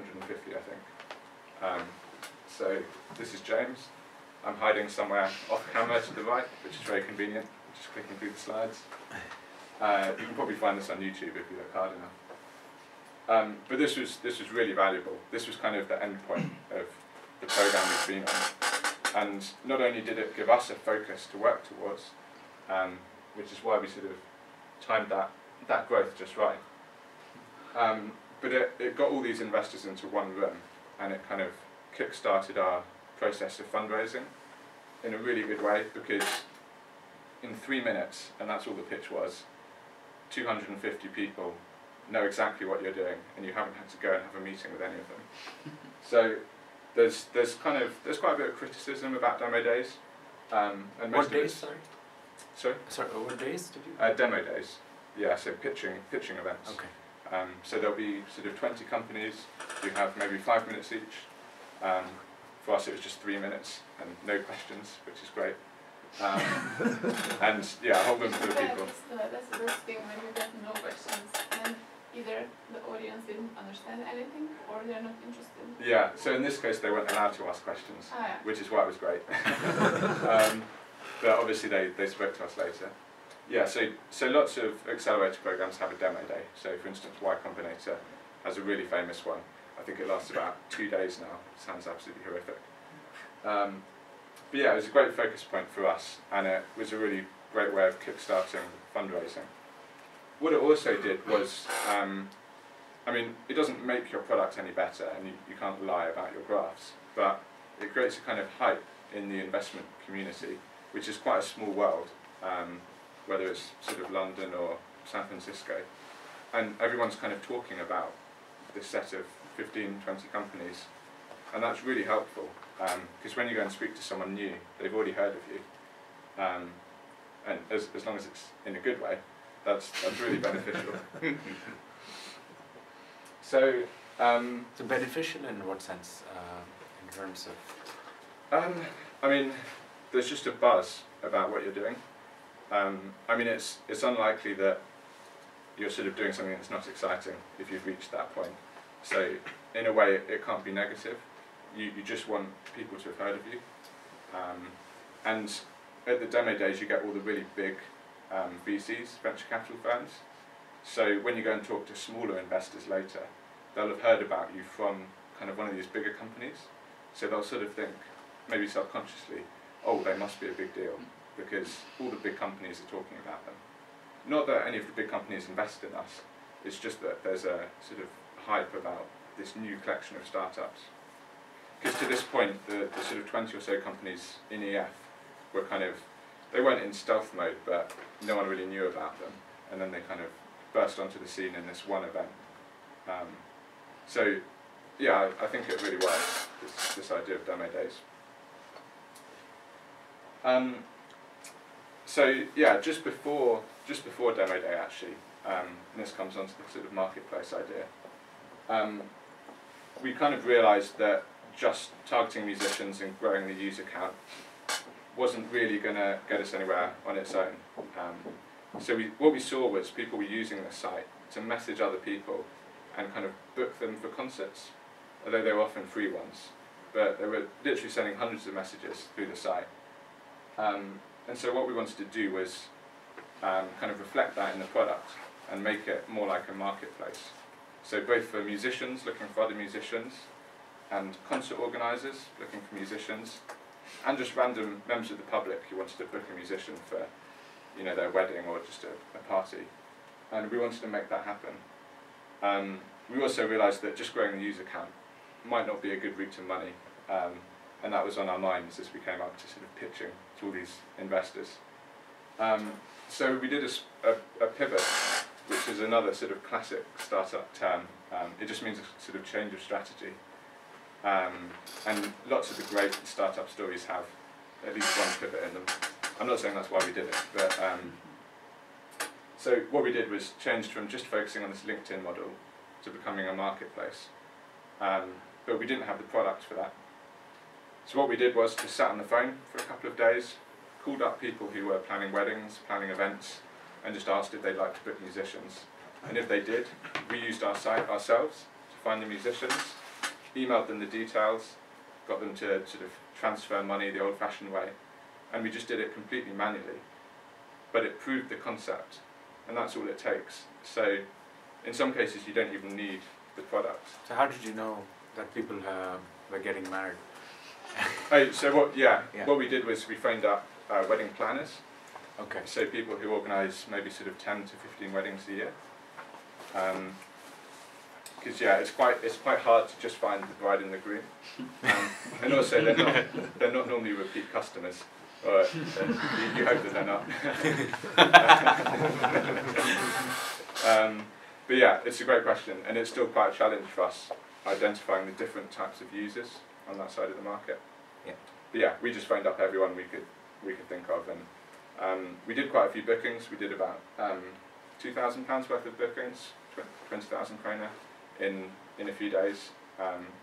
250, I think. So this is James. I'm hiding somewhere off camera to the right, which is very convenient, just clicking through the slides. You can probably find this on YouTube if you look hard enough. But this was really valuable. This was kind of the end point of the program we've been on. And not only did it give us a focus to work towards, which is why we sort of timed that growth just right, but it got all these investors into one room, and it kind of kick-started our process of fundraising in a really good way, because in 3 minutes, and that's all the pitch was, 250 people know exactly what you're doing, and you haven't had to go and have a meeting with any of them. So there's quite a bit of criticism about demo days. And most what days? Sorry. Sorry. What days did you? Demo days. Yeah. So pitching events. Okay. So there'll be sort of 20 companies who have maybe 5 minutes each. For us, it was just 3 minutes and no questions, which is great. And yeah, a whole room full of people. That's the best thing when you get no questions, and either the audience didn't understand anything or they're not interested. Yeah, so in this case they weren't allowed to ask questions, which is why it was great. But obviously they spoke to us later. Yeah, so lots of accelerator programs have a demo day. So for instance, Y Combinator has a really famous one. I think it lasts about 2 days now. It sounds absolutely horrific. But yeah, it was a great focus point for us, and it was a really great way of kickstarting fundraising. What it also did was, I mean, it doesn't make your product any better, and you can't lie about your graphs, but it creates a kind of hype in the investment community, which is quite a small world, whether it's sort of London or San Francisco, and everyone's kind of talking about this set of 15, 20 companies, and that's really helpful, because when you go and speak to someone new, they've already heard of you, and as long as it's in a good way, that's really beneficial. So beneficial in what sense, in terms of? I mean, there's just a buzz about what you're doing. I mean, it's unlikely that you're sort of doing something that's not exciting if you've reached that point. So in a way, it can't be negative. You just want people to have heard of you. And at the demo days, you get all the really big VCs, venture capital firms. So when you go and talk to smaller investors later, they'll have heard about you from kind of one of these bigger companies. So they'll sort of think, maybe subconsciously, oh, they must be a big deal, because all the big companies are talking about them. Not that any of the big companies invest in us, it's just that there's a sort of hype about this new collection of startups. Because to this point, the sort of 20 or so companies in EF were kind of, they weren't in stealth mode, but no one really knew about them. And then they kind of burst onto the scene in this one event. So yeah, I think it really works, this idea of demo days. So yeah, just before demo day actually, and this comes onto the sort of marketplace idea, we kind of realised that just targeting musicians and growing the user count wasn't really going to get us anywhere on its own. So what we saw was people were using the site to message other people and kind of book them for concerts, although they were often free ones. But they were literally sending hundreds of messages through the site. And so what we wanted to do was kind of reflect that in the product and make it more like a marketplace. So both for musicians looking for other musicians, and concert organisers looking for musicians, and just random members of the public who wanted to book a musician for, you know, their wedding or just a party. And we wanted to make that happen. We also realised that just growing the user count might not be a good route to money, and that was on our minds as we came up to sort of pitching to all these investors. So we did a pivot, which is another sort of classic startup term. It just means a sort of change of strategy. And lots of the great startup stories have at least one pivot in them. I'm not saying that's why we did it, but so what we did was changed from just focusing on this LinkedIn model to becoming a marketplace. But we didn't have the product for that. So what we did was just sat on the phone for a couple of days, called up people who were planning weddings, planning events, and just asked if they'd like to book musicians. And if they did, we used our site ourselves to find the musicians, emailed them the details, got them to sort of transfer money the old-fashioned way, and we just did it completely manually. But it proved the concept, and that's all it takes. So in some cases you don't even need the product. So how did you know that people were getting married? Oh, so what we did was we phoned up wedding planners. Okay. So people who organise maybe sort of 10 to 15 weddings a year. Because it's quite hard to just find the bride and the groom, and also they're not normally repeat customers. Or you hope that they're not. But yeah, it's a great question, and it's still quite a challenge for us identifying the different types of users on that side of the market. Yeah. But yeah, we just phoned up everyone we could think of, and we did quite a few bookings. We did about £2,000 worth of bookings, 20,000 kroner in a few days,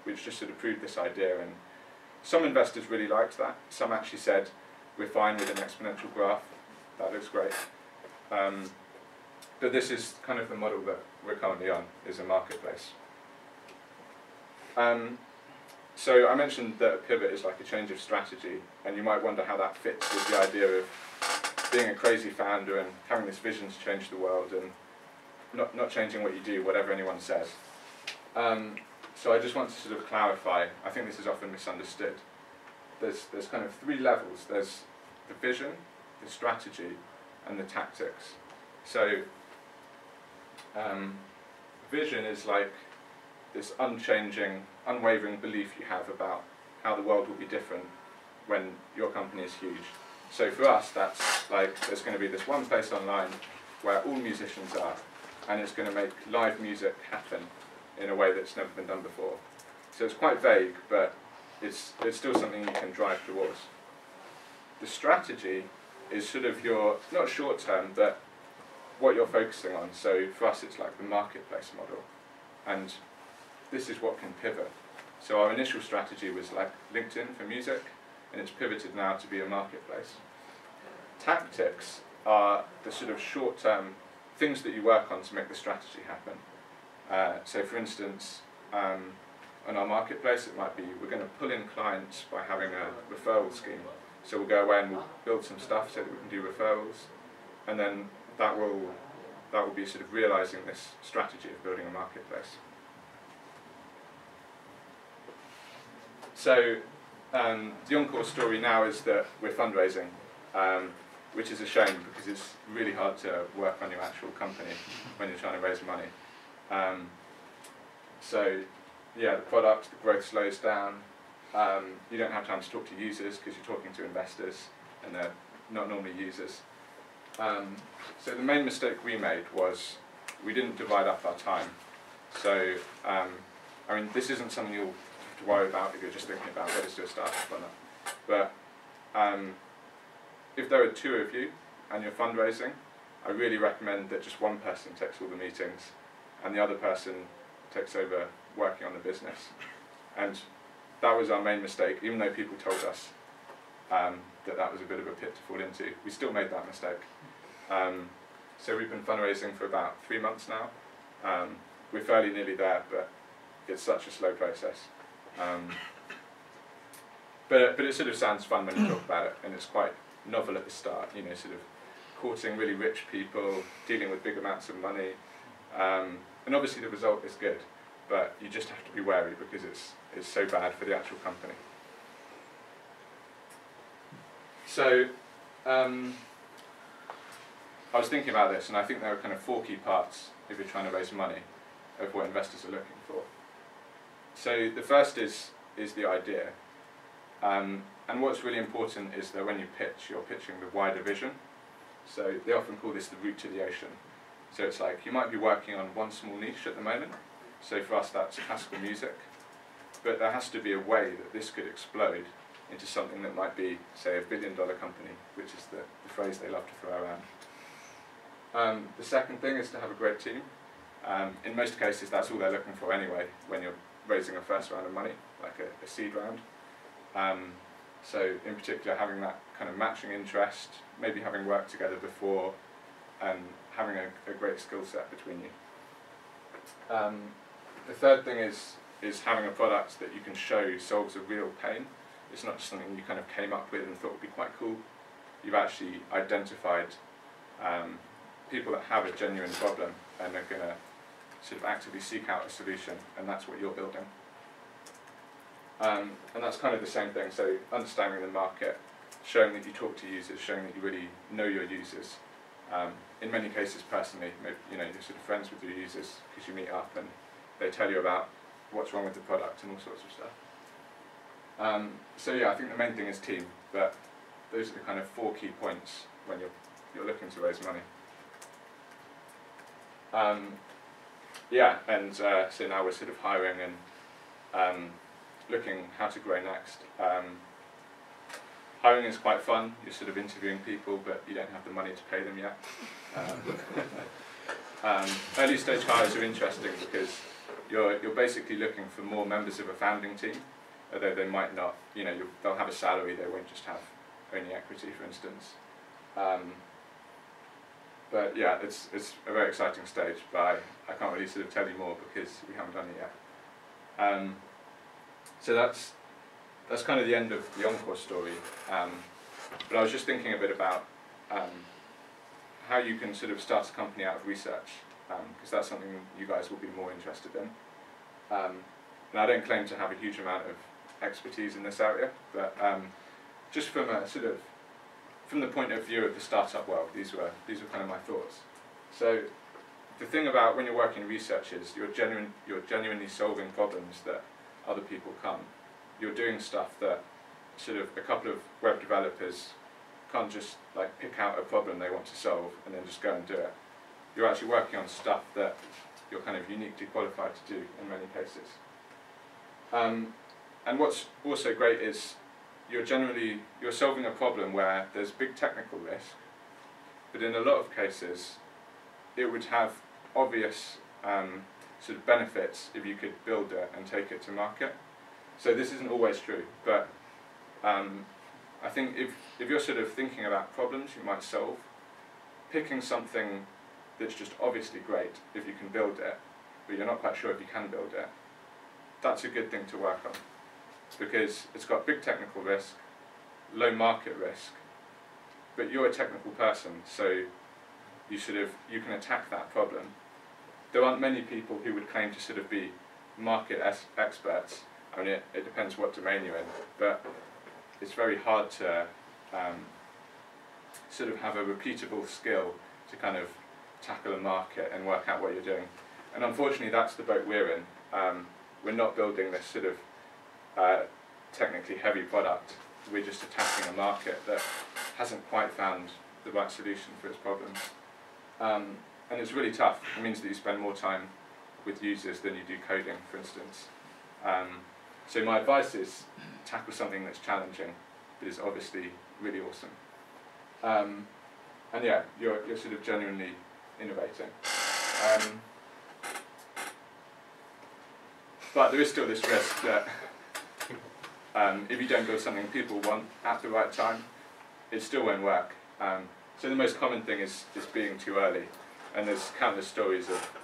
which just sort of proved this idea. And some investors really liked that. Some actually said, we're fine with an exponential graph, that looks great. But this is kind of the model that we're currently on, is a marketplace. So I mentioned that a pivot is like a change of strategy, and you might wonder how that fits with the idea of being a crazy founder and having this vision to change the world and not changing what you do, whatever anyone says. So I just want to sort of clarify, I think this is often misunderstood. There's kind of three levels. There's the vision, the strategy, and the tactics. So vision is like this unchanging, unwavering belief you have about how the world will be different when your company is huge. So for us, that's like there's going to be this one place online where all musicians are, and it's going to make live music happen in a way that's never been done before. So it's quite vague, but it's still something you can drive towards. The strategy is sort of your, not short term, but what you're focusing on. So for us it's like the marketplace model, and this is what can pivot. So our initial strategy was like LinkedIn for music, and it's pivoted now to be a marketplace. Tactics are the sort of short term things that you work on to make the strategy happen. So for instance, on our marketplace it might be we're going to pull in clients by having a referral scheme. So we'll go away and we'll build some stuff so that we can do referrals, and then that will be sort of realising this strategy of building a marketplace. So the Encore story now is that we're fundraising, which is a shame because it's really hard to work on your actual company when you're trying to raise money. So yeah, the product, the growth slows down. You don't have time to talk to users because you're talking to investors and they're not normally users. So the main mistake we made was we didn't divide up our time. So I mean, this isn't something you'll have to worry about if you're just thinking about whether to do a startup or not. But if there are two of you and you're fundraising, I really recommend that just one person takes all the meetings and the other person takes over working on the business. And that was our main mistake, even though people told us that was a bit of a pit to fall into. We still made that mistake. So we've been fundraising for about 3 months now. We're fairly nearly there, but it's such a slow process. But it sort of sounds fun when you talk about it, and it's quite novel at the start, you know, sort of courting really rich people, dealing with big amounts of money. And obviously the result is good, but you just have to be wary because it's so bad for the actual company. So I was thinking about this, and I think there are kind of 4 key parts if you're trying to raise money of what investors are looking for. So the first is the idea. And what's really important is that when you pitch, you're pitching the wider vision. So they often call this the route to the ocean. So it's like you might be working on one small niche at the moment. So for us that's classical music. But there has to be a way that this could explode into something that might be, say, $1 billion company, which is the phrase they love to throw around. The second thing is to have a great team. In most cases that's all they're looking for anyway when you're raising a first round of money, like a seed round. So in particular having that kind of matching interest, maybe having worked together before, and having a great skill set between you. The third thing is is having a product that you can show solves a real pain. It's not just something you kind of came up with and thought would be quite cool. You've actually identified people that have a genuine problem and are going to sort of actively seek out a solution, and that's what you're building. And that's kind of the same thing, so understanding the market, showing that you talk to users, showing that you really know your users. In many cases personally, maybe, you know, you're sort of friends with your users because you meet up and they tell you about what's wrong with the product and all sorts of stuff. So yeah, I think the main thing is team, but those are the kind of 4 key points when you're looking to raise money. Yeah, and so now we're sort of hiring and looking how to grow next. Hiring is quite fun. You're sort of interviewing people, but you don't have the money to pay them yet. Early stage hires are interesting because you're basically looking for more members of a founding team, although they might not, you know, they'll have a salary, they won't just have only equity, for instance. But yeah, it's a very exciting stage, but I can't really sort of tell you more because we haven't done it yet. So that's kind of the end of the Encore story. But I was just thinking a bit about how you can sort of start a company out of research, because that's something you guys will be more interested in. And I don't claim to have a huge amount of expertise in this area, but just from a sort of from the point of view of the startup world, these were kind of my thoughts. So the thing about when you're working in research is you're genuinely solving problems that other people can't. You're doing stuff that sort of a couple of web developers can't just like pick out a problem they want to solve and then just go and do it. You're actually working on stuff that you're kind of uniquely qualified to do in many cases. And what's also great is you're solving a problem where there's big technical risk, but in a lot of cases it would have obvious sort of benefits if you could build it and take it to market. So this isn't always true, but I think if you're sort of thinking about problems you might solve, picking something that's just obviously great if you can build it, but you're not quite sure if you can build it, that's a good thing to work on, because it's got big technical risk, low market risk, but you're a technical person, so you can attack that problem. There aren't many people who would claim to sort of be market experts. I mean, it depends what domain you're in, but it's very hard to sort of have a repeatable skill to kind of tackle a market and work out what you're doing. And unfortunately, that's the boat we're in. We're not building this sort of technically heavy product. We're just attacking a market that hasn't quite found the right solution for its problems. And it's really tough. It means that you spend more time with users than you do coding, for instance. So my advice is tackle something that's challenging, but is obviously really awesome. And yeah, you're sort of genuinely innovating. But there is still this risk that if you don't build something people want at the right time, it still won't work. So the most common thing is being too early. And there's countless stories of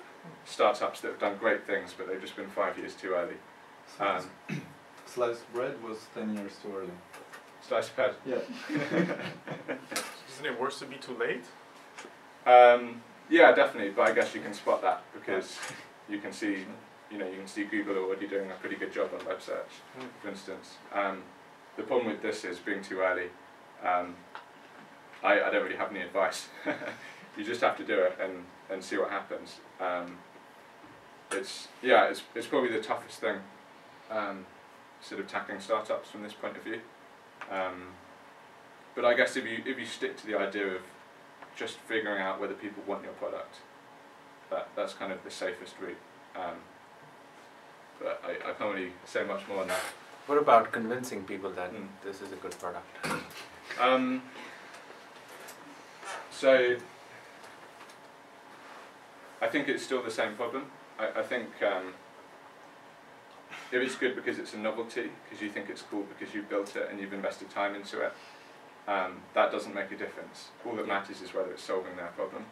startups that have done great things, but they've just been 5 years too early. Sliced bread was 10 years too early. Sliced bread? Yeah. Isn't it worse to be too late? Yeah, definitely. But I guess you can spot that because you can see, you can see Google already doing a pretty good job on web search, for instance. The problem with this is being too early. I don't really have any advice. You just have to do it and see what happens. It's probably the toughest thing, sort of tackling startups from this point of view. But I guess if you stick to the idea of just figuring out whether people want your product, that's kind of the safest route. But I can't really say much more on that. What about convincing people that this is a good product? So I think it's still the same problem. I think if it's good because it's a novelty, because you think it's cool because you've built it and you've invested time into it, that doesn't make a difference. All that matters is whether it's solving their problem.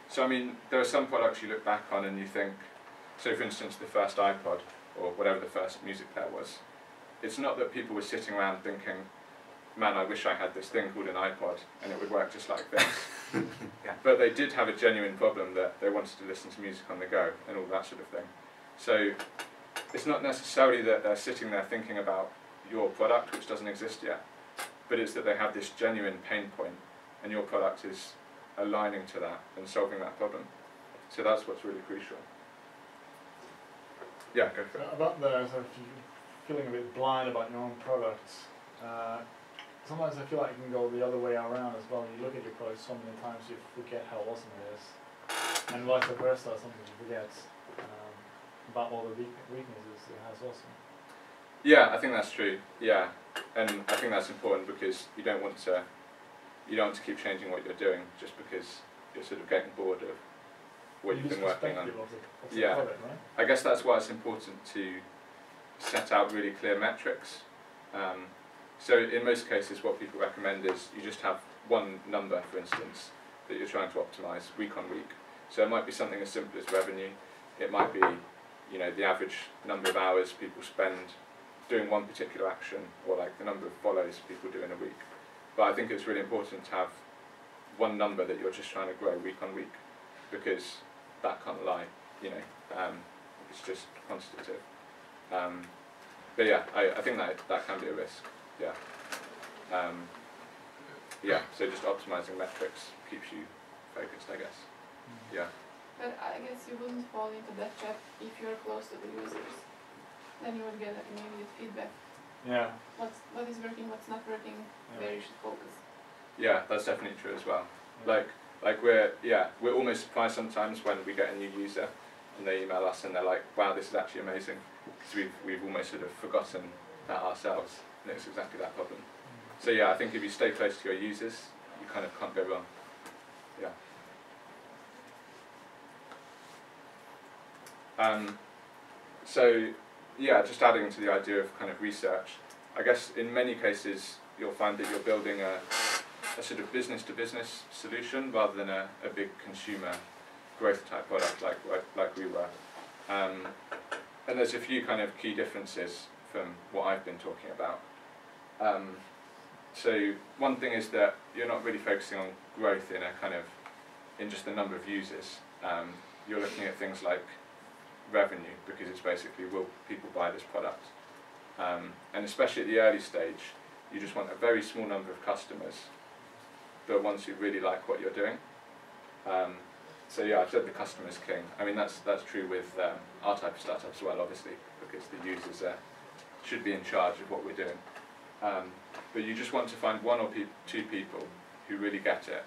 So I mean, there are some products you look back on and you think, So for instance, the first iPod, or whatever the first music player was, it's not that people were sitting around thinking, man, I wish I had this thing called an iPod and it would work just like this. Yeah. But they did have a genuine problem that they wanted to listen to music on the go and all that sort of thing. So it's not necessarily that they're sitting there thinking about your product, which doesn't exist yet, but it's that they have this genuine pain point and your product is aligning to that and solving that problem. So that's what's really crucial. Yeah, go for it. About the sort of feeling a bit blind about your own products, sometimes I feel like it can go the other way around as well. You look at your product so many times you forget how awesome it is, and vice versa, sometimes you forget about all the weaknesses it has also. Yeah, I think that's true. Yeah, and I think that's important because you don't want to keep changing what you're doing just because you're sort of getting bored of what you've been working on. Of the Yeah, product, right? I guess that's why it's important to set out really clear metrics. So in most cases what people recommend is you just have one number, for instance, that you're trying to optimize week on week. So it might be something as simple as revenue. It might be, you know, the average number of hours people spend doing one particular action, or like the number of follows people do in a week. But I think it's really important to have one number that you're just trying to grow week on week, because that can't lie, you know, it's just quantitative. But yeah, I think that can be a risk, yeah. Yeah, so just optimizing metrics keeps you focused, I guess, yeah. But I guess you wouldn't fall into that trap if you're close to the users. Then you would get immediate feedback. Yeah. What is working, what's not working, where you should focus. Yeah, that's definitely true as well. Like we're almost surprised sometimes when we get a new user and they email us and they're like, wow, this is actually amazing, because we've almost sort of forgotten that ourselves, and it's exactly that problem. So yeah, I think if you stay close to your users, you kind of can't go wrong. Yeah. So yeah, just adding to the idea of kind of research, I guess in many cases you'll find that you're building a sort of business-to-business solution rather than a big consumer growth type product like we were. And there's a few kind of key differences from what I've been talking about. So one thing is that you're not really focusing on growth in just the number of users. You're looking at things like revenue, because it's basically, will people buy this product? And especially at the early stage, you just want a very small number of customers, but ones who really like what you're doing. So yeah, I've said the customer's king. I mean, that's true with our type of startup as well, obviously, because the users should be in charge of what we're doing. But you just want to find one or two people who really get it.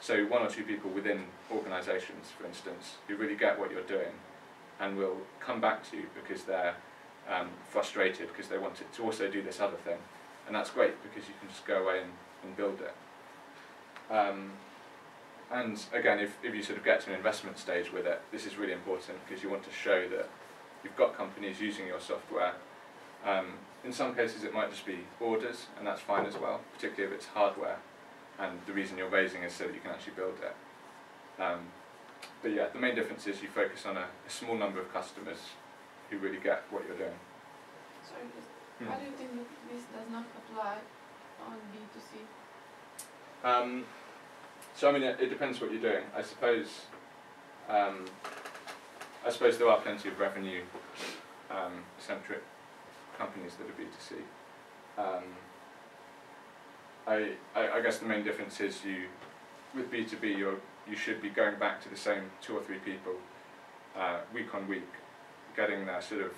So one or two people within organisations, for instance, who really get what you're doing and will come back to you because they're frustrated because they want to also do this other thing. And that's great because you can just go away and build it. And again, if you sort of get to an investment stage with it, this is really important because you want to show that you've got companies using your software. In some cases it might just be orders, and that's fine as well, particularly if it's hardware, and the reason you're raising is so that you can actually build it. But yeah, the main difference is you focus on a small number of customers who really get what you're doing. Sorry, just, why do you think that this does not apply on B2C? So I mean, it depends what you're doing. I suppose there are plenty of revenue centric companies that are B2C. I guess the main difference is with B2B you should be going back to the same 2 or 3 people week on week, getting their sort of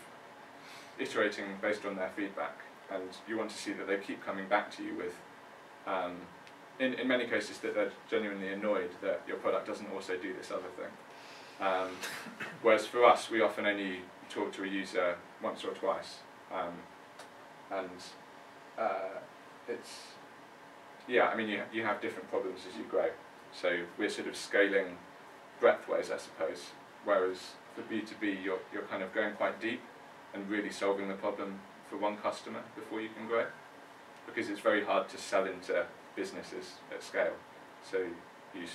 iterating based on their feedback, and you want to see that they keep coming back to you with in many cases that they're genuinely annoyed that your product doesn't also do this other thing. Whereas for us, we often only talk to a user once or twice, and it's, yeah, I mean you have different problems as you grow, so we're sort of scaling breadthways, I suppose, whereas for B2B you're kind of going quite deep and really solving the problem for one customer before you can grow, because it's very hard to sell into businesses at scale, so you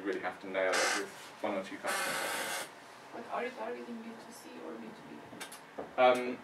really have to nail it with 1 or 2 customers, I think. But are you targeting B2C or B2B?